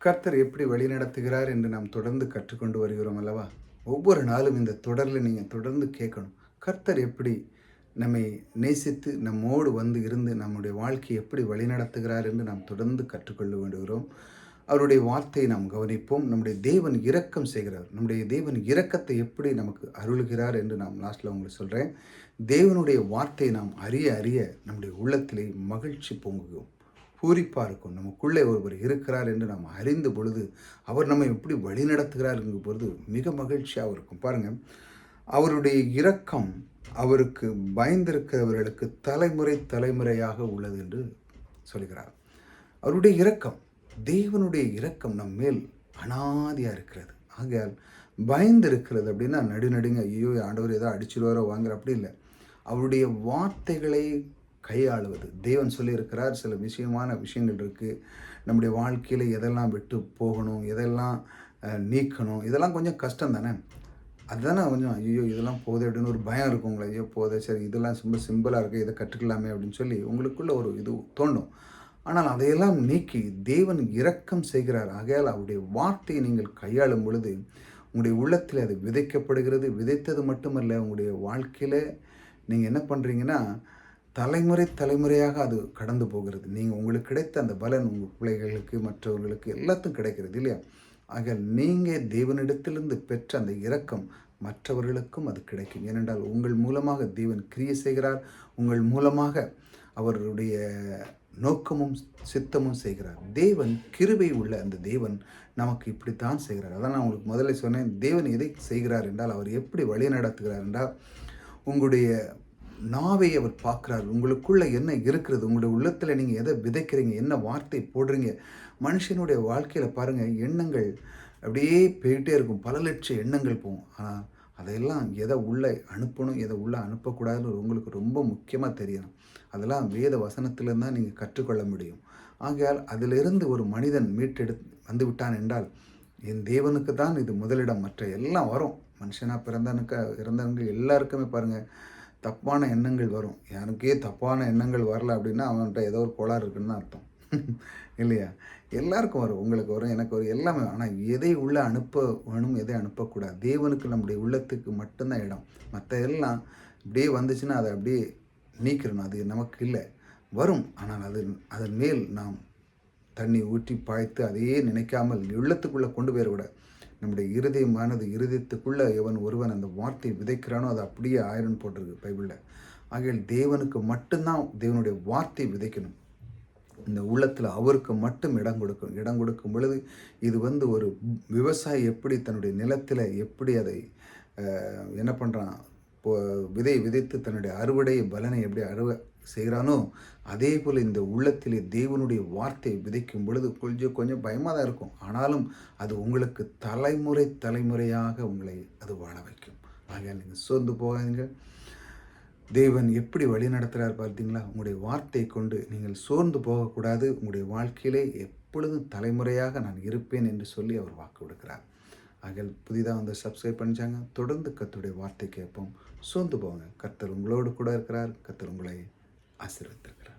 கர்த்தர் எப்படி வழிநடத்துகிறார் என்று நாம் தொடர்ந்து கற்றுக்கொண்டு வருகிறோம் அல்லவா? ஒவ்வொரு நாளும் இந்த தொடரில் நீங்கள் தொடர்ந்து கேட்கணும். கர்த்தர் எப்படி நம்மை நேசித்து நம்மோடு வந்து இருந்து நம்முடைய வாழ்க்கையை எப்படி வழிநடத்துகிறார் என்று நாம் தொடர்ந்து கற்றுக்கொள்ள வேண்டுகிறோம். அவருடைய வார்த்தையை நாம் கவனிப்போம். நம்முடைய தேவன் இரக்கம் செய்கிறார். நம்முடைய தேவன் இரக்கத்தை எப்படி நமக்கு அருளுகிறார் என்று நாம் லாஸ்ட்டில் உங்களுக்கு சொல்கிறேன். தேவனுடைய வார்த்தையை நாம் அறிய அறிய நம்முடைய உள்ளத்திலே மகிழ்ச்சி பொங்குவோம். பூரிப்பாக இருக்கும். நமக்குள்ளே ஒருவர் இருக்கிறார் என்று நாம் அறிந்த பொழுது அவர் நம்மை எப்படி வழிநடத்துகிறார் என்கும் பொழுது மிக மகிழ்ச்சியாக இருக்கும். பாருங்கள், அவருடைய இரக்கம் அவருக்கு பயந்திருக்கிறவர்களுக்கு தலைமுறை தலைமுறையாக உள்ளது என்று சொல்கிறார். அவருடைய இரக்கம், தேவனுடைய இரக்கம் நம் மேல் அனாதியாக இருக்கிறது. ஆகையால் பயந்து இருக்கிறது அப்படின்னா நடுநடுங்க ஐயோ ஆண்டவர் ஏதோ அடிச்சிருவாரோ வாங்குற அப்படி இல்லை. அவருடைய வார்த்தைகளை கையாளுவது. தேவன் சொல்லியிருக்கிறார் சில விஷயங்கள் இருக்குது. நம்முடைய வாழ்க்கையில் எதெல்லாம் விட்டு போகணும், எதெல்லாம் நீக்கணும், இதெல்லாம் கொஞ்சம் கஷ்டம் தானே. அதுதானே கொஞ்சம் ஐயோ இதெல்லாம் போதே அப்படின்னு ஒரு பயம் இருக்கும் உங்களை. ஐயோ போதே, சரி இதெல்லாம் ரொம்ப சிம்பிளாக இருக்குது, இதை கற்றுக்கலாமே அப்படின்னு சொல்லி உங்களுக்குள்ள ஒரு இது தோணும். ஆனால் அதையெல்லாம் நீக்கி தேவன் இரக்கம் செய்கிறார். ஆகையால் அவருடைய வார்த்தையை நீங்கள் கையாளும் பொழுது உங்களுடைய உள்ளத்தில் அது விதைக்கப்படுகிறது. விதைத்தது மட்டுமல்ல, உங்களுடைய வாழ்க்கையில் நீங்கள் என்ன பண்ணுறீங்கன்னா தலைமுறை தலைமுறையாக அது கடந்து போகிறது. நீங்கள் உங்களுக்கு கிடைத்த அந்த பலன் உங்கள் பிள்ளைகளுக்கு மற்றவர்களுக்கு எல்லாத்துக்கும் கிடைக்கிறது இல்லையா? ஆக நீங்கள் தேவனிடத்திலிருந்து பெற்ற அந்த இரக்கம் மற்றவர்களுக்கும் அது கிடைக்கும். ஏனென்றால் உங்கள் மூலமாக தேவன் கிரியை செய்கிறார். உங்கள் மூலமாக அவருடைய நோக்கமும் சித்தமும் செய்கிறார். தேவன் கிருபை உள்ள அந்த தேவன் நமக்கு இப்படித்தான் செய்கிறார். அதான் நான் உங்களுக்கு முதல்ல சொன்னேன், தேவன் எதை செய்கிறார் என்றால் அவர் எப்படி வழி நடத்துகிறார் என்றால் உங்களுடைய நாவை அவர் பார்க்குறாரு. உங்களுக்குள்ளே என்ன இருக்கிறது, உங்களுடைய உள்ளத்தில் நீங்கள் எதை விதைக்கிறீங்க, என்ன வார்த்தை போடுறீங்க. மனுஷனுடைய வாழ்க்கையில் பாருங்கள், எண்ணங்கள் அப்படியே போயிட்டே இருக்கும். பல லட்சம் எண்ணங்கள் போகும். ஆனால் அதையெல்லாம் எதை உள்ளே அனுப்பணும், எதை உள்ளே அனுப்பக்கூடாதுன்னு உங்களுக்கு ரொம்ப முக்கியமாக தெரியணும். அதெல்லாம் வேத வசனத்திலிருந்து தான் நீங்கள் கற்றுக்கொள்ள முடியும். ஆகையால் அதிலிருந்து ஒரு மனிதன் வந்து விட்டான் என்றால் என் தேவனுக்கு தான் இது முதலிடம். மற்ற எல்லாம் வரும். மனுஷனாக இறந்தவங்க எல்லாருக்குமே பாருங்கள் தப்பான எண்ணங்கள் வரும். யாருக்கே தப்பான எண்ணங்கள் வரல அப்படின்னா அவன்கிட்ட ஏதோ ஒரு கோளாறு இருக்குன்னு தான் அர்த்தம் இல்லையா? எல்லாருக்கும் வரும், உங்களுக்கு வரும், எனக்கு வரும், எல்லாமே. ஆனால் எதை உள்ளே அனுப்ப வேணும், எதை அனுப்பக்கூடாது, தேவனுக்கு நம்முடைய உள்ளத்துக்கு மட்டும்தான் இடம். மற்ற எல்லாம் அப்படியே வந்துச்சுன்னா அதை அப்படியே நீக்கிறணும். அது நமக்கு இல்லை, வரும். ஆனால் அதன் மேல் நாம் தண்ணி ஊற்றி பாய்த்து அதையே நினைக்காமல் உள்ளத்துக்குள்ளே கொண்டு போயிடக்கூடாது. நம்முடைய இருதயத்துக்குள்ளே எவன் ஒருவன் அந்த வார்த்தையை விதைக்கிறானோ அது அப்படியே ஆயிரன் போட்டிருக்கு பைபிளில். ஆகையால் தேவனுக்கு மட்டும்தான் தேவனுடைய வார்த்தை விதைக்கணும். இந்த உள்ளத்தில் அவருக்கு மட்டும் இடம் கொடுக்கும் பொழுது இது ஒரு விவசாயி எப்படி தன்னுடைய நிலத்தில் எப்படி அதை என்ன பண்ணுறான், விதை விதைத்து தன்னுடைய அறுவடை பலனை எப்படி செய்கிறானோ அதே போல் இந்த உள்ளத்திலே தேவனுடைய வார்த்தையை விதைக்கும் பொழுது கொஞ்சம் பயமாக தான் இருக்கும். ஆனாலும் அது உங்களுக்கு தலைமுறை தலைமுறையாக உங்களை அது வாழ வைக்கும். ஆகையால் நீங்கள் சோர்ந்து போகாதீங்க. தேவன் எப்படி வழி நடத்துகிறார் பார்த்தீங்களா? உங்களுடைய வார்த்தையை கொண்டு நீங்கள் சோர்ந்து போகக்கூடாது. உங்களுடைய வாழ்க்கையிலே எப்பொழுதும் தலைமுறையாக நான் இருப்பேன் என்று சொல்லி அவர் வாக்கு கொடுக்கிறார். ஆகையால் புதிதாக சப்ஸ்கிரைப் பண்ணிச்சாங்க. தொடர்ந்து கர்த்தருடைய வார்த்தை கேட்போம். சோர்ந்து போங்க. கர்த்தர் உங்களோடு கூட இருக்கிறார். கர்த்தர் உங்களை ஆசீர்வதித்திருக்கிறார்.